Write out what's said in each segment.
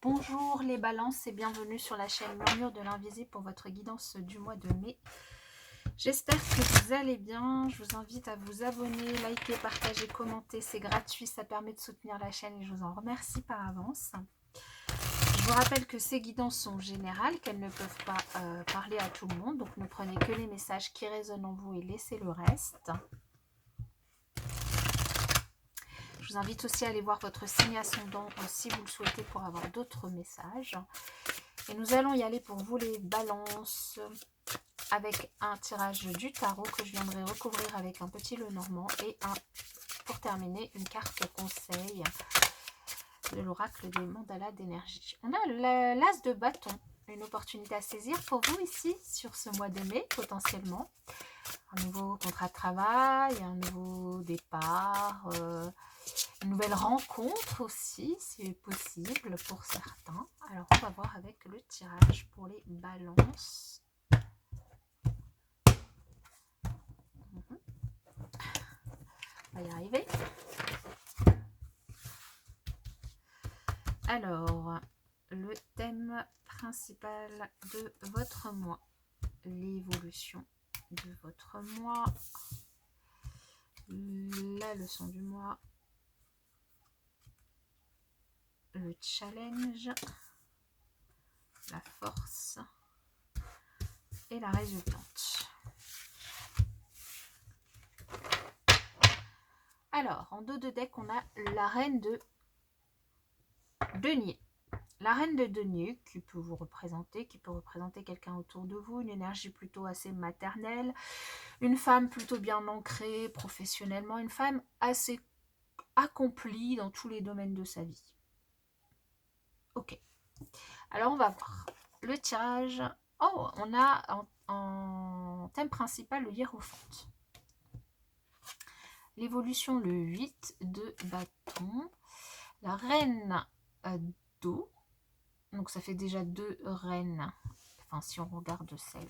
Bonjour les balances et bienvenue sur la chaîne Murmure de l'Invisible pour votre guidance du mois de mai. J'espère que vous allez bien. Je vous invite à vous abonner, liker, partager, commenter. C'est gratuit, ça permet de soutenir la chaîne et je vous en remercie par avance. Je vous rappelle que ces guidances sont générales, qu'elles ne peuvent pas parler à tout le monde. Donc ne prenez que les messages qui résonnent en vous et laissez le reste. Je vous invite aussi à aller voir votre signe ascendant si vous le souhaitez pour avoir d'autres messages. Et nous allons y aller pour vous les balances avec un tirage du tarot que je viendrai recouvrir avec un petit Lenormand et pour terminer une carte conseil de l'oracle des mandalas d'énergie. On a l'as de bâton, une opportunité à saisir pour vous ici sur ce mois de mai potentiellement. Un nouveau contrat de travail, un nouveau départ, une nouvelle rencontre aussi, c'est possible pour certains. Alors, on va voir avec le tirage pour les balances. On va y arriver. Alors, le thème principal de votre mois, l'évolution de votre mois, la leçon du mois, le challenge, la force et la résultante. Alors, en dos de deck, on a la reine de denier. La reine de denier qui peut vous représenter, qui peut représenter quelqu'un autour de vous, une énergie plutôt assez maternelle, une femme plutôt bien ancrée professionnellement, une femme assez accomplie dans tous les domaines de sa vie. Ok. Alors, on va voir. Le tirage. Oh, on a en thème principal le hiérophante. L'évolution, le 8 de bâton. La reine d'eau. Donc, ça fait déjà 2 reines. Enfin, si on regarde celle...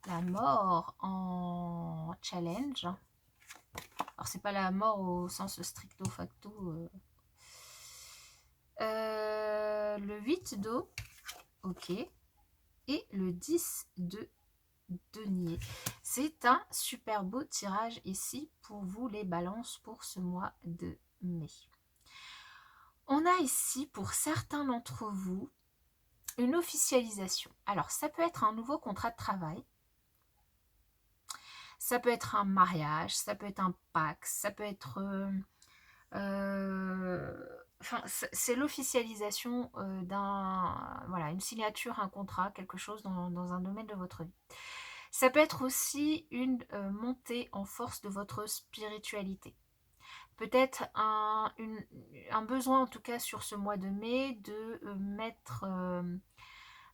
la mort en challenge. Alors, c'est pas la mort au sens stricto facto. Le 8 d'eau. Ok. Et le 10 de denier. C'est un super beau tirage ici pour vous les balances pour ce mois de mai. On a ici pour certains d'entre vous une officialisation. Alors ça peut être un nouveau contrat de travail, ça peut être un mariage, ça peut être un pacte, ça peut être... enfin, c'est l'officialisation voilà, une signature, un contrat, quelque chose dans un domaine de votre vie. Ça peut être aussi une montée en force de votre spiritualité. Peut-être un besoin, en tout cas sur ce mois de mai, de mettre...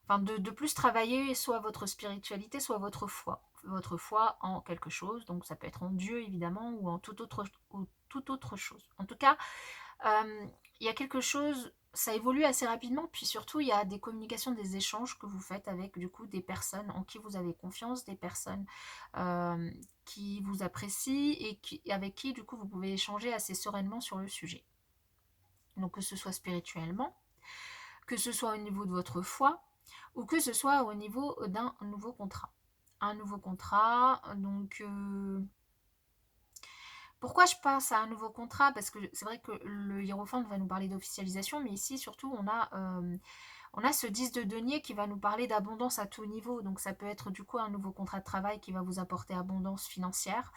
enfin, de plus travailler soit votre spiritualité, soit votre foi. Votre foi en quelque chose, donc ça peut être en Dieu évidemment, ou en toute autre chose. En tout cas, il y a quelque chose, ça évolue assez rapidement, puis surtout il y a des communications, des échanges que vous faites avec du coup des personnes en qui vous avez confiance, des personnes qui vous apprécient et avec qui du coup vous pouvez échanger assez sereinement sur le sujet. Donc que ce soit spirituellement, que ce soit au niveau de votre foi, ou que ce soit au niveau d'un nouveau contrat. Un nouveau contrat, donc... pourquoi je pense à un nouveau contrat? Parce que c'est vrai que le hiérophante va nous parler d'officialisation, mais ici surtout on a ce 10 de denier qui va nous parler d'abondance à tout niveau. Donc ça peut être du coup un nouveau contrat de travail qui va vous apporter abondance financière.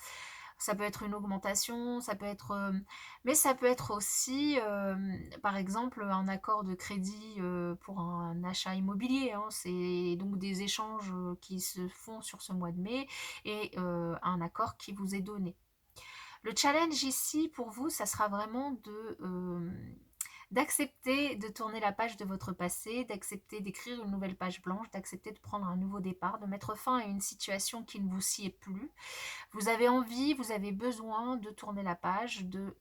Ça peut être une augmentation, ça peut être... mais ça peut être aussi, par exemple, un accord de crédit pour un achat immobilier. Hein. C'est donc des échanges qui se font sur ce mois de mai et un accord qui vous est donné. Le challenge ici, pour vous, ça sera vraiment d'accepter de tourner la page de votre passé, d'accepter d'écrire une nouvelle page blanche, d'accepter de prendre un nouveau départ, de mettre fin à une situation qui ne vous sied plus. Vous avez envie, vous avez besoin de tourner la page, de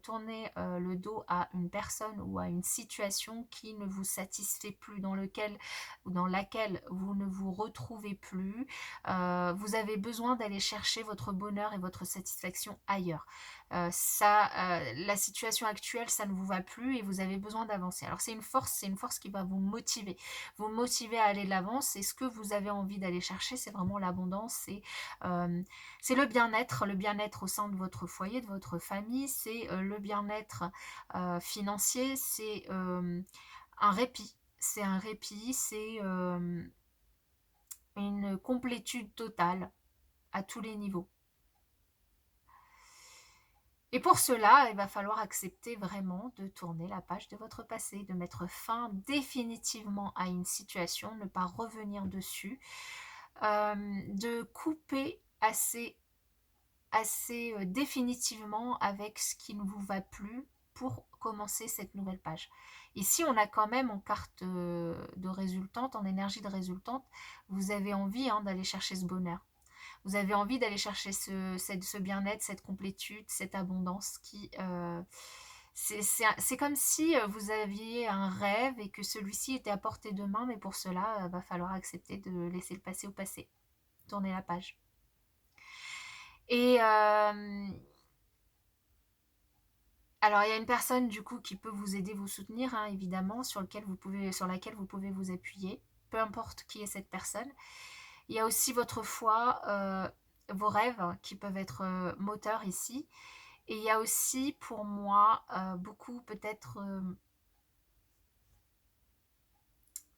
tourner le dos à une personne ou à une situation qui ne vous satisfait plus, dans laquelle vous ne vous retrouvez plus. Vous avez besoin d'aller chercher votre bonheur et votre satisfaction ailleurs. la situation actuelle, ça ne vous va plus et vous avez besoin d'avancer. Alors c'est une force qui va vous motiver à aller de l'avant. C'est ce que vous avez envie d'aller chercher, c'est vraiment l'abondance, c'est le bien-être au sein de votre foyer, de votre famille, c'est le bien-être financier, c'est un répit. C'est un répit, c'est une complétude totale à tous les niveaux. Et pour cela, il va falloir accepter vraiment de tourner la page de votre passé, de mettre fin définitivement à une situation, ne pas revenir dessus, de couper assez définitivement avec ce qui ne vous va plus pour commencer cette nouvelle page. Ici, on a quand même en carte de résultante, en énergie de résultante, vous avez envie d'aller chercher ce bonheur. Vous avez envie d'aller chercher ce bien-être, cette complétude, cette abondance qui... c'est comme si vous aviez un rêve et que celui-ci était à portée de main, mais pour cela, il va falloir accepter de laisser le passé au passé. Tourner la page. Et alors, il y a une personne du coup qui peut vous aider, vous soutenir, évidemment, sur laquelle vous pouvez vous appuyer, peu importe qui est cette personne. Il y a aussi votre foi, vos rêves qui peuvent être moteurs ici. Et il y a aussi pour moi beaucoup peut-être...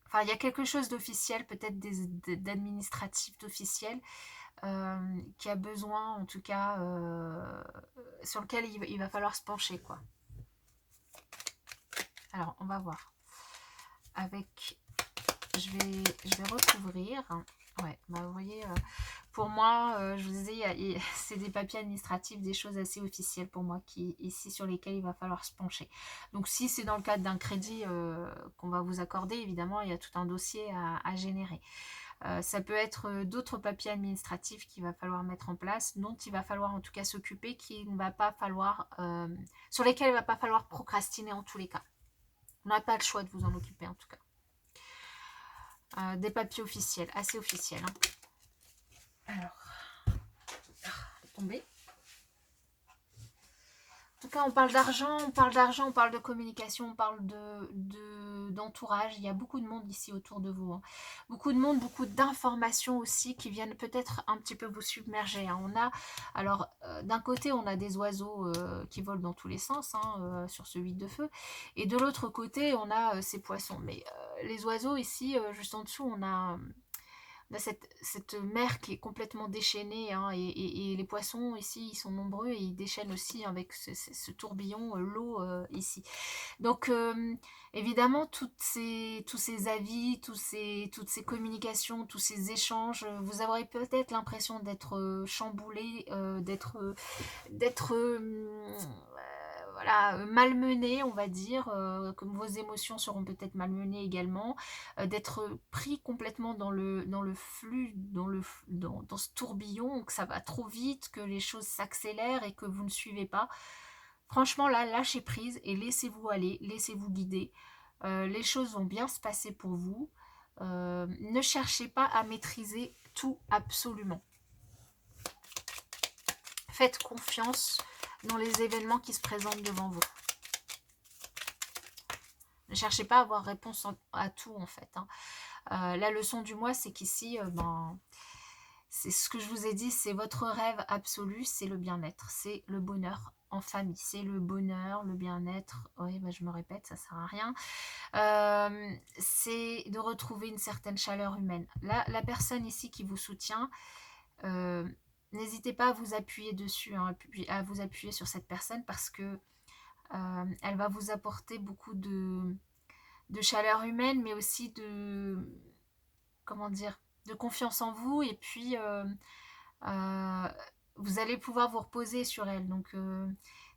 Enfin, il y a quelque chose d'officiel, peut-être d'administratif, d'officiel, qui a besoin, en tout cas, sur lequel il va falloir se pencher, quoi. Alors, on va voir. Je vais recouvrir. Ouais, bah vous voyez, pour moi, je vous disais, c'est des papiers administratifs, des choses assez officielles pour moi, ici sur lesquelles il va falloir se pencher. Donc si c'est dans le cadre d'un crédit qu'on va vous accorder, évidemment, il y a tout un dossier à générer. Ça peut être d'autres papiers administratifs qu'il va falloir mettre en place, dont il va falloir en tout cas s'occuper, sur lesquels il ne va pas falloir procrastiner en tous les cas. On n'a pas le choix de vous en occuper en tout cas. Des papiers officiels, assez officiels. Alors, tomber. En tout cas, on parle d'argent, on parle de communication, on parle d'entourage. Il y a beaucoup de monde ici autour de vous. Beaucoup de monde, beaucoup d'informations aussi qui viennent peut-être un petit peu vous submerger. Alors, d'un côté, on a des oiseaux qui volent dans tous les sens sur ce 8 de feu. Et de l'autre côté, on a ces poissons. Mais les oiseaux ici, juste en dessous, on a cette mer qui est complètement déchaînée, et les poissons ici ils sont nombreux et ils déchaînent aussi avec ce tourbillon, l'eau ici. Donc évidemment tous ces avis, toutes ces communications, tous ces échanges, vous aurez peut-être l'impression d'être chamboulé, d'être voilà, malmené, on va dire, comme vos émotions seront peut-être malmenées également, d'être pris complètement dans le flux, dans ce tourbillon, que ça va trop vite, que les choses s'accélèrent et que vous ne suivez pas. Franchement, là, lâchez prise et laissez-vous aller, laissez-vous guider. Les choses vont bien se passer pour vous. Ne cherchez pas à maîtriser tout absolument. Faites confiance dans les événements qui se présentent devant vous. Ne cherchez pas à avoir réponse à tout en fait. La leçon du mois, c'est qu'ici, c'est ce que je vous ai dit, c'est votre rêve absolu, c'est le bien-être, c'est le bonheur en famille, c'est le bonheur, le bien-être. Oui, je me répète, ça sert à rien. C'est de retrouver une certaine chaleur humaine. La personne ici qui vous soutient, n'hésitez pas à vous appuyer dessus, à vous appuyer sur cette personne parce que elle va vous apporter beaucoup de chaleur humaine, mais aussi comment dire, de confiance en vous, et puis vous allez pouvoir vous reposer sur elle. Donc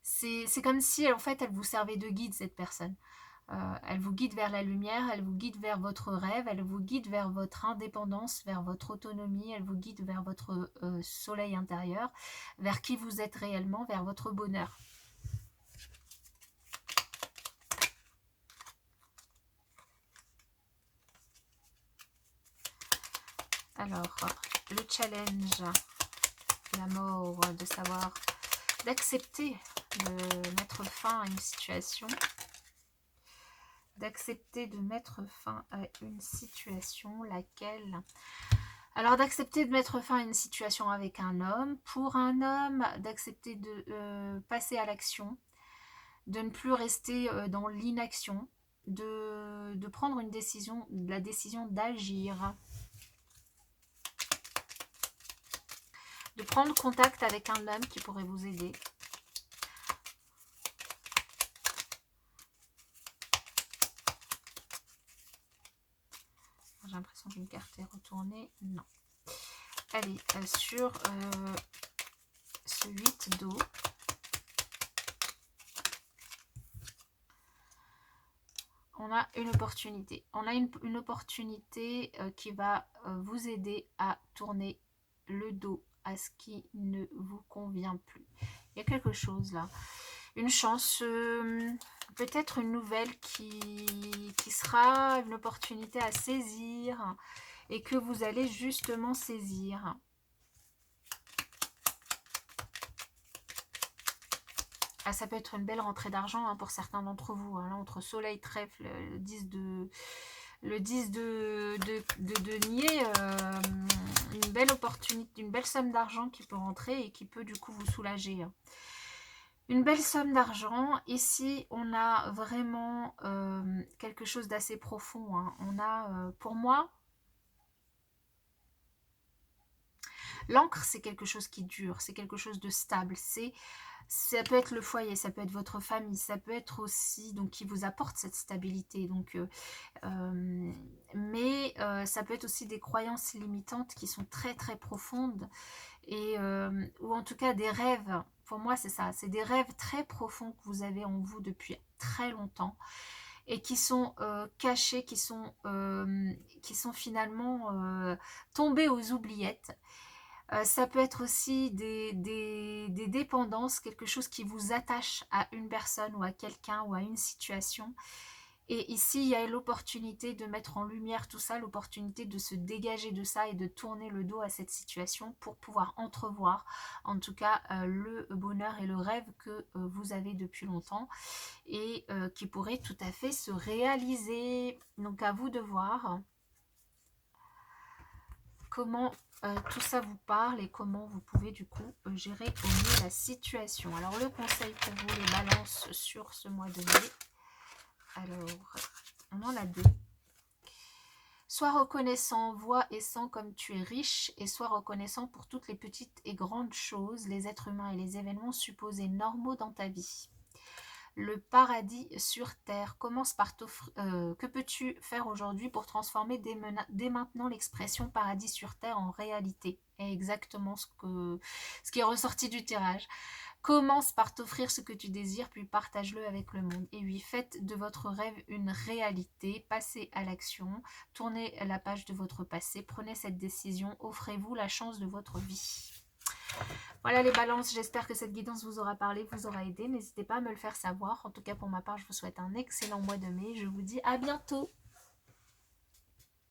c'est comme si en fait elle vous servait de guide, cette personne. Elle vous guide vers la lumière, elle vous guide vers votre rêve, elle vous guide vers votre indépendance, vers votre autonomie, elle vous guide vers votre soleil intérieur, vers qui vous êtes réellement, vers votre bonheur. Alors, le challenge, la mort, de savoir d'accepter de mettre fin à une situation, d'accepter de mettre fin à une situation, laquelle? Alors d'accepter de mettre fin à une situation avec un homme, pour un homme, d'accepter de passer à l'action, de ne plus rester dans l'inaction, de prendre une décision, la décision d'agir, de prendre contact avec un homme qui pourrait vous aider. J'ai l'impression qu'une carte est retournée. Non. Allez, sur ce 8 d'eau. On a une opportunité. On a une opportunité qui va vous aider à tourner le dos à ce qui ne vous convient plus. Il y a quelque chose là. Une chance, peut-être une nouvelle qui sera une opportunité à saisir et que vous allez justement saisir. Ah, ça peut être une belle rentrée d'argent hein, pour certains d'entre vous. Hein, là, entre soleil, trèfle, le 10 de denier, une belle opportunité, une belle somme d'argent qui peut rentrer et qui peut du coup vous soulager. Hein. Une belle somme d'argent. Ici, on a vraiment quelque chose d'assez profond. Hein. On a, pour moi, l'encre, c'est quelque chose qui dure, c'est quelque chose de stable. Ça peut être le foyer, ça peut être votre famille, ça peut être aussi donc qui vous apporte cette stabilité. Donc, mais ça peut être aussi des croyances limitantes qui sont très très profondes et ou en tout cas des rêves. Pour moi, c'est ça, c'est des rêves très profonds que vous avez en vous depuis très longtemps et qui sont cachés, qui sont finalement tombés aux oubliettes. Ça peut être aussi des dépendances, quelque chose qui vous attache à une personne ou à quelqu'un ou à une situation. Et ici, il y a l'opportunité de mettre en lumière tout ça, l'opportunité de se dégager de ça et de tourner le dos à cette situation pour pouvoir entrevoir, en tout cas, le bonheur et le rêve que vous avez depuis longtemps et qui pourrait tout à fait se réaliser. Donc, à vous de voir comment tout ça vous parle et comment vous pouvez du coup gérer au mieux la situation. Alors le conseil pour vous les balances sur ce mois de mai. Alors on en a deux. Sois reconnaissant, vois et sens comme tu es riche et sois reconnaissant pour toutes les petites et grandes choses, les êtres humains et les événements supposés normaux dans ta vie. Le paradis sur terre commence par t'offrir. Que peux-tu faire aujourd'hui pour transformer dès maintenant l'expression paradis sur terre en réalité? Et exactement ce qui est ressorti du tirage. Commence par t'offrir ce que tu désires, puis partage-le avec le monde. Et oui, faites de votre rêve une réalité, passez à l'action, tournez la page de votre passé, prenez cette décision, offrez-vous la chance de votre vie. Voilà les balances, j'espère que cette guidance vous aura parlé, vous aura aidé. N'hésitez pas à me le faire savoir. En tout cas, pour ma part, je vous souhaite un excellent mois de mai. Je vous dis à bientôt.